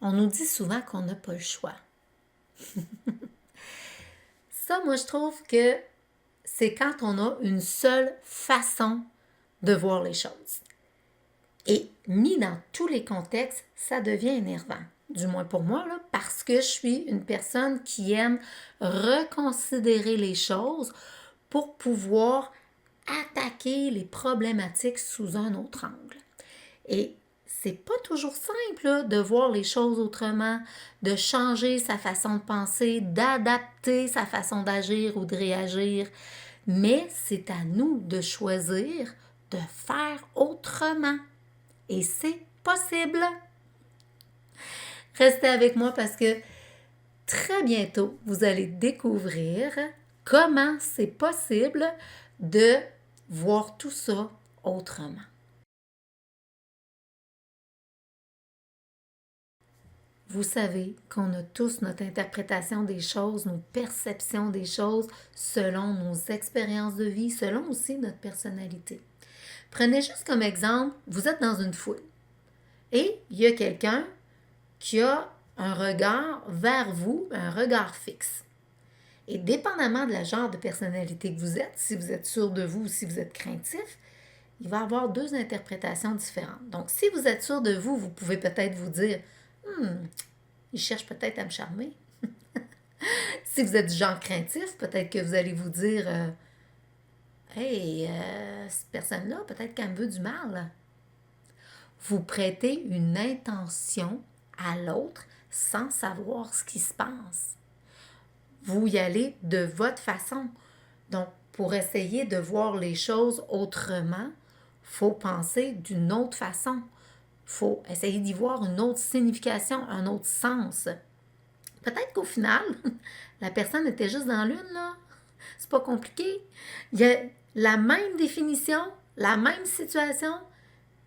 On nous dit souvent qu'on n'a pas le choix. Ça, moi, je trouve que c'est quand on a une seule façon de voir les choses. Et mis dans tous les contextes, ça devient énervant. Du moins pour moi, là, parce que je suis une personne qui aime reconsidérer les choses pour pouvoir attaquer les problématiques sous un autre angle. Et c'est pas toujours simple là, de voir les choses autrement, de changer sa façon de penser, d'adapter sa façon d'agir ou de réagir. Mais c'est à nous de choisir de faire autrement. Et c'est possible. Restez avec moi parce que très bientôt, vous allez découvrir comment c'est possible de voir tout ça autrement. Vous savez qu'on a tous notre interprétation des choses, nos perceptions des choses selon nos expériences de vie, selon aussi notre personnalité. Prenez juste comme exemple, vous êtes dans une foule et il y a quelqu'un qui a un regard vers vous, un regard fixe. Et dépendamment de la genre de personnalité que vous êtes, si vous êtes sûr de vous ou si vous êtes craintif, il va y avoir deux interprétations différentes. Donc, si vous êtes sûr de vous, vous pouvez peut-être vous dire il cherche peut-être à me charmer. Si vous êtes du genre craintif, peut-être que vous allez vous dire hey, cette personne-là, peut-être qu'elle me veut du mal. Vous prêtez une intention à l'autre sans savoir ce qui se passe. Vous y allez de votre façon. Donc, pour essayer de voir les choses autrement, il faut penser d'une autre façon. Il faut essayer d'y voir une autre signification, un autre sens. Peut-être qu'au final, la personne était juste dans l'une, là. C'est pas compliqué. Il y a la même définition, la même situation,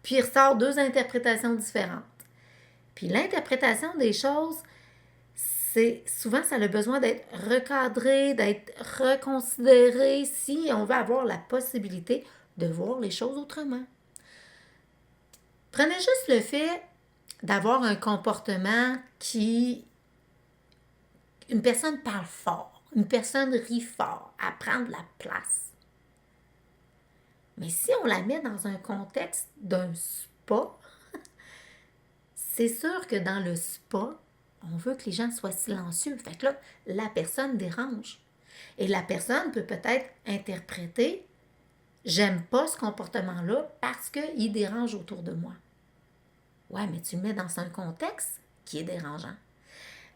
puis il ressort deux interprétations différentes. Puis l'interprétation des choses, c'est souvent ça a besoin d'être recadré, d'être reconsidéré si on veut avoir la possibilité de voir les choses autrement. Prenez juste le fait d'avoir un comportement qui... Une personne parle fort, une personne rit fort, elle prend de la place. Mais si on la met dans un contexte d'un spa, c'est sûr que dans le spa, on veut que les gens soient silencieux. Fait que là, la personne dérange. Et la personne peut peut-être interpréter j'aime pas ce comportement-là parce qu'il dérange autour de moi. Ouais, mais tu le mets dans un contexte qui est dérangeant.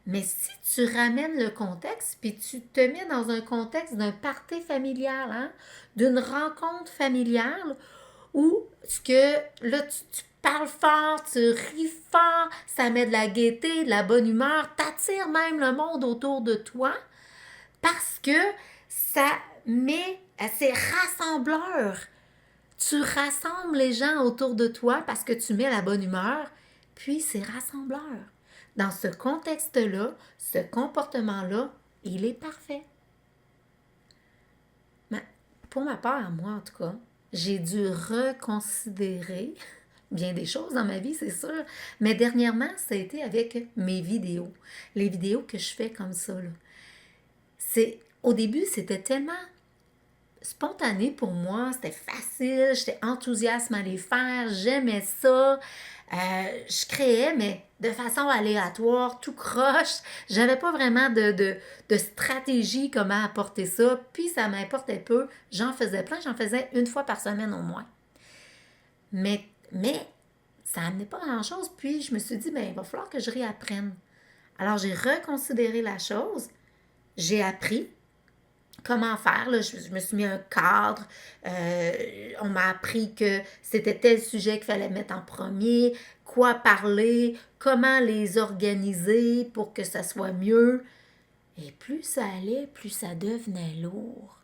Mais si tu ramènes le contexte, puis tu te mets dans un contexte d'un party familial, hein, d'une rencontre familiale, où là, tu parles fort, tu ris fort, ça met de la gaieté, de la bonne humeur, t'attires même le monde autour de toi, parce que ça met, c'est rassembleur. Tu rassembles les gens autour de toi parce que tu mets la bonne humeur, puis c'est rassembleur. Dans ce contexte-là, ce comportement-là, il est parfait. Mais pour ma part, moi en tout cas, j'ai dû reconsidérer bien des choses dans ma vie, c'est sûr. Mais dernièrement, ça a été avec mes vidéos. Les vidéos que je fais comme ça. Là. Au début, c'était tellement spontané pour moi, c'était facile, j'étais enthousiaste à les faire, j'aimais ça. Je créais, mais de façon aléatoire, tout croche. J'avais pas vraiment de stratégie comment apporter ça, puis ça m'importait peu. J'en faisais plein, j'en faisais une fois par semaine au moins. Mais ça n'amenait pas grand-chose, puis je me suis dit, il va falloir que je réapprenne. Alors j'ai reconsidéré la chose, j'ai appris, comment faire. Là. Je me suis mis un cadre. On m'a appris que c'était tel sujet qu'il fallait mettre en premier, quoi parler, comment les organiser pour que ça soit mieux. Et plus ça allait, plus ça devenait lourd.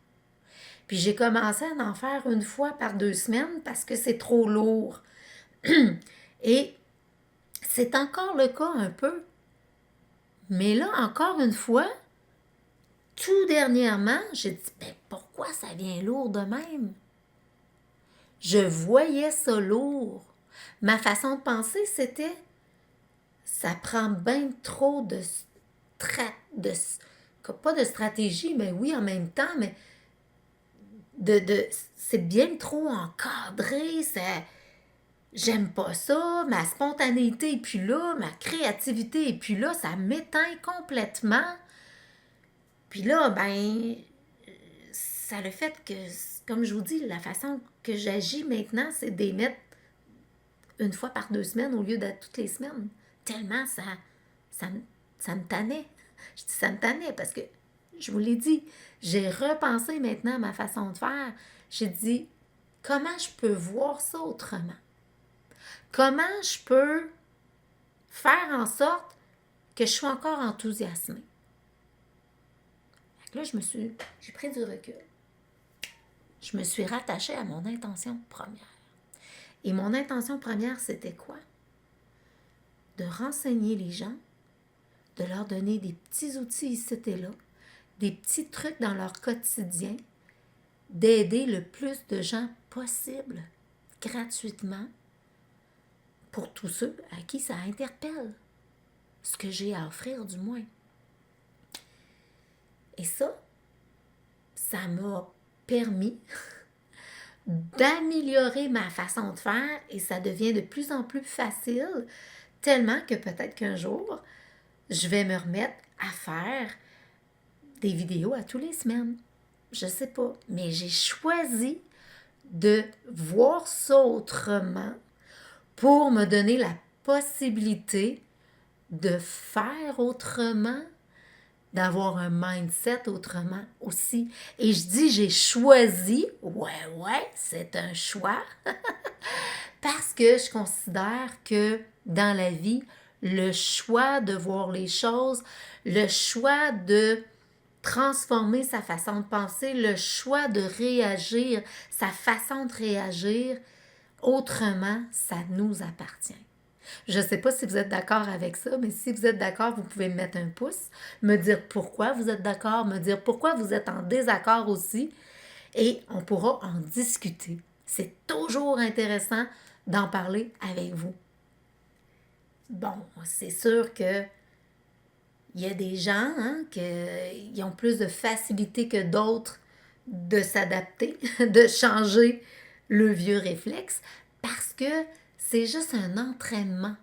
Puis j'ai commencé à en faire une fois par 2 semaines parce que c'est trop lourd. Et c'est encore le cas un peu. Mais là, encore une fois, tout dernièrement, j'ai dit, pourquoi ça vient lourd de même? Je voyais ça lourd. Ma façon de penser, c'était, ça prend bien trop de pas de stratégie, mais oui, en même temps, mais c'est bien trop encadré, j'aime pas ça, ma spontanéité est plus là, ma créativité est plus là, ça m'éteint complètement. Puis là, ben, ça le fait que, comme je vous dis, la façon que j'agis maintenant, c'est d'émettre une fois par 2 semaines au lieu d'être toutes les semaines. Tellement ça, ça me tannait. Je dis ça me tannait parce que, je vous l'ai dit, j'ai repensé maintenant à ma façon de faire. J'ai dit, comment je peux voir ça autrement? Comment je peux faire en sorte que je sois encore enthousiasmée? Là, j'ai pris du recul. Je me suis rattachée à mon intention première. Et mon intention première, c'était quoi? De renseigner les gens, de leur donner des petits outils ici et là, des petits trucs dans leur quotidien, d'aider le plus de gens possible, gratuitement, pour tous ceux à qui ça interpelle, ce que j'ai à offrir du moins. Et ça m'a permis d'améliorer ma façon de faire et ça devient de plus en plus facile, tellement que peut-être qu'un jour, je vais me remettre à faire des vidéos à tous les semaines. Je sais pas, mais j'ai choisi de voir ça autrement pour me donner la possibilité de faire autrement, d'avoir un mindset autrement aussi. Et je dis j'ai choisi, ouais, c'est un choix, parce que je considère que dans la vie, le choix de voir les choses, le choix de transformer sa façon de penser, le choix de réagir, sa façon de réagir autrement, ça nous appartient. Je ne sais pas si vous êtes d'accord avec ça, mais si vous êtes d'accord, vous pouvez me mettre un pouce, me dire pourquoi vous êtes d'accord, me dire pourquoi vous êtes en désaccord aussi, et on pourra en discuter. C'est toujours intéressant d'en parler avec vous. Bon, c'est sûr que il y a des gens qui ont plus de facilité que d'autres de s'adapter, de changer le vieux réflexe, parce que c'est juste un entraînement.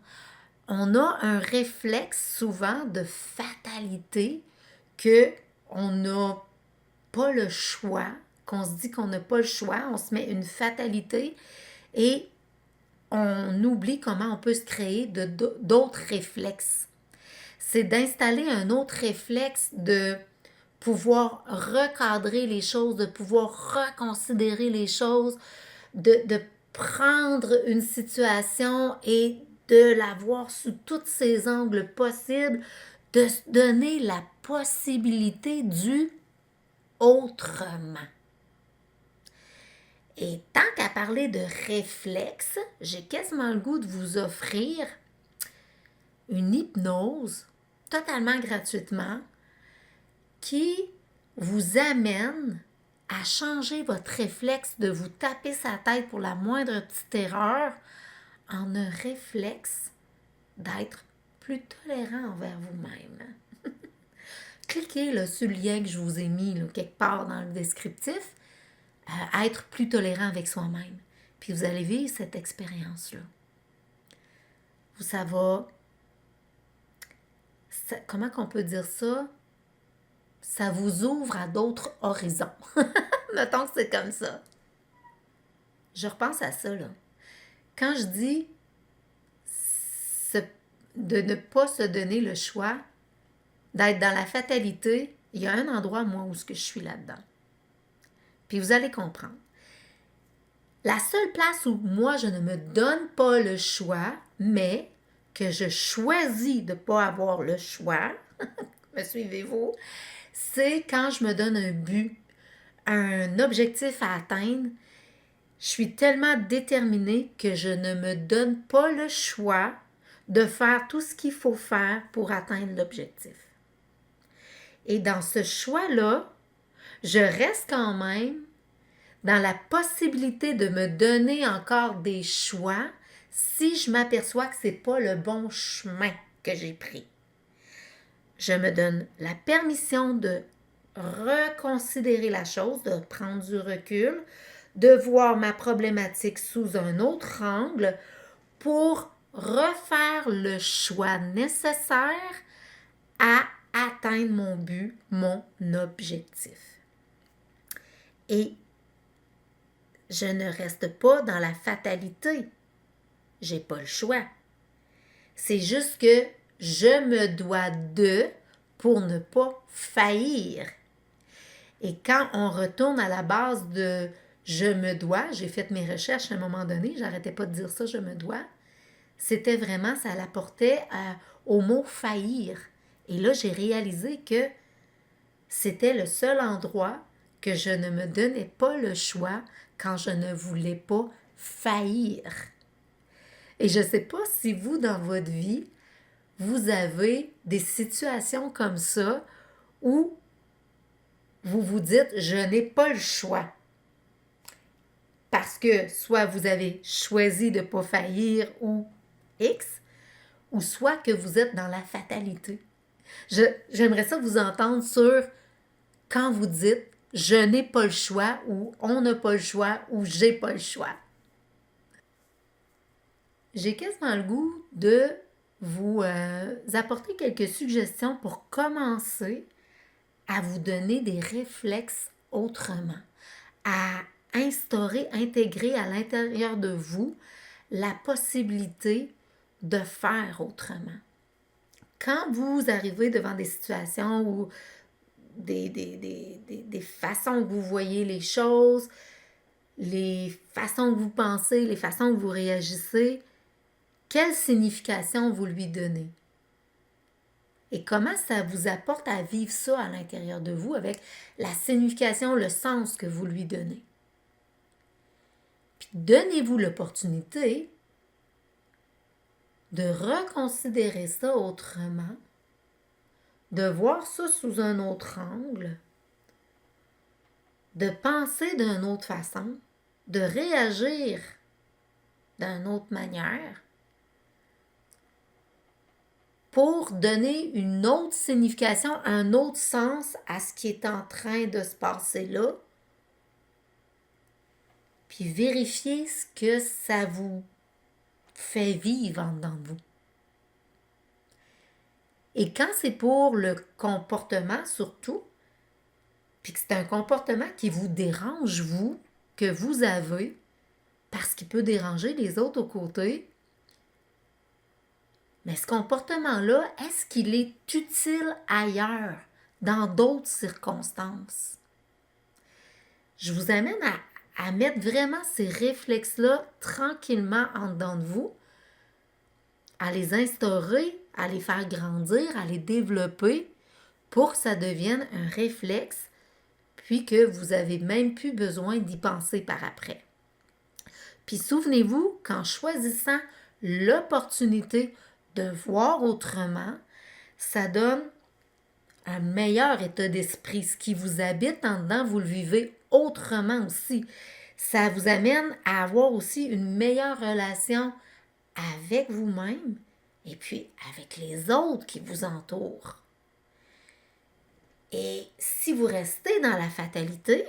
On a un réflexe souvent de fatalité que on n'a pas le choix, qu'on se dit qu'on n'a pas le choix, on se met une fatalité et on oublie comment on peut se créer d'autres réflexes. C'est d'installer un autre réflexe de pouvoir recadrer les choses, de pouvoir reconsidérer les choses, de prendre une situation et de la voir sous tous ses angles possibles, de se donner la possibilité du autrement. Et tant qu'à parler de réflexe, j'ai quasiment le goût de vous offrir une hypnose totalement gratuitement qui vous amène à changer votre réflexe de vous taper sa tête pour la moindre petite erreur en un réflexe d'être plus tolérant envers vous-même. Cliquez là, sur le lien que je vous ai mis là, quelque part dans le descriptif, être plus tolérant avec soi-même. Puis vous allez vivre cette expérience-là. Ça va... comment qu'on peut dire ça? Ça vous ouvre à d'autres horizons. Mettons que c'est comme ça. Je repense à ça, là. Quand je dis de ne pas se donner le choix, d'être dans la fatalité, il y a un endroit, moi, où je suis là-dedans. Puis vous allez comprendre. La seule place où moi, je ne me donne pas le choix, mais que je choisis de ne pas avoir le choix, me suivez-vous, c'est quand je me donne un but, un objectif à atteindre. Je suis tellement déterminée que je ne me donne pas le choix de faire tout ce qu'il faut faire pour atteindre l'objectif. Et dans ce choix-là, je reste quand même dans la possibilité de me donner encore des choix si je m'aperçois que ce n'est pas le bon chemin. que j'ai pris. Je me donne la permission de reconsidérer la chose, de prendre du recul, de voir ma problématique sous un autre angle pour refaire le choix nécessaire à atteindre mon but, mon objectif. Et je ne reste pas dans la fatalité. J'ai pas le choix. C'est juste que je me dois de pour ne pas faillir. Et quand on retourne à la base de je me dois, j'ai fait mes recherches à un moment donné, j'arrêtais pas de dire ça, je me dois, c'était vraiment, ça l'apportait au mot faillir. Et là, j'ai réalisé que c'était le seul endroit que je ne me donnais pas le choix quand je ne voulais pas faillir. Et je ne sais pas si vous, dans votre vie, vous avez des situations comme ça où vous vous dites « je n'ai pas le choix ». Parce que soit vous avez choisi de ne pas faillir ou X, ou soit que vous êtes dans la fatalité. J'aimerais ça vous entendre sur quand vous dites « je n'ai pas le choix » ou « on n'a pas le choix » ou « j'ai pas le choix ». J'ai quasiment le goût de vous apporter quelques suggestions pour commencer à vous donner des réflexes autrement, à instaurer, intégrer à l'intérieur de vous la possibilité de faire autrement. Quand vous arrivez devant des situations où des façons que vous voyez les choses, les façons que vous pensez, les façons que vous réagissez, quelle signification vous lui donnez? Et comment ça vous apporte à vivre ça à l'intérieur de vous avec la signification, le sens que vous lui donnez? Puis donnez-vous l'opportunité de reconsidérer ça autrement, de voir ça sous un autre angle, de penser d'une autre façon, de réagir d'une autre manière, pour donner une autre signification, un autre sens à ce qui est en train de se passer là, puis vérifier ce que ça vous fait vivre en dedans de vous. Et quand c'est pour le comportement surtout, puis que c'est un comportement qui vous dérange, vous, que vous avez, parce qu'il peut déranger les autres aux côtés, mais ce comportement-là, est-ce qu'il est utile ailleurs, dans d'autres circonstances? Je vous amène à mettre vraiment ces réflexes-là tranquillement en dedans de vous, à les instaurer, à les faire grandir, à les développer pour que ça devienne un réflexe, puis que vous n'avez même plus besoin d'y penser par après. Puis souvenez-vous qu'en choisissant l'opportunité de voir autrement, ça donne un meilleur état d'esprit. Ce qui vous habite en dedans, vous le vivez autrement aussi. Ça vous amène à avoir aussi une meilleure relation avec vous-même et puis avec les autres qui vous entourent. Et si vous restez dans la fatalité,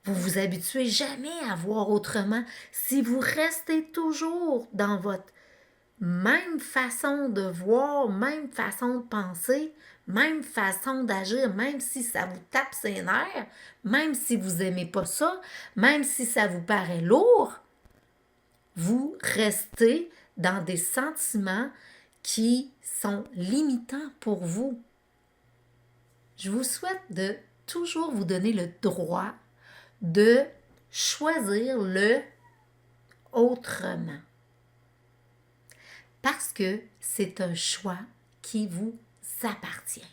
vous vous habituez jamais à voir autrement. Si vous restez toujours dans votre même façon de voir, même façon de penser, même façon d'agir, même si ça vous tape ses nerfs, même si vous n'aimez pas ça, même si ça vous paraît lourd, vous restez dans des sentiments qui sont limitants pour vous. Je vous souhaite de toujours vous donner le droit de choisir le autrement. Parce que c'est un choix qui vous appartient.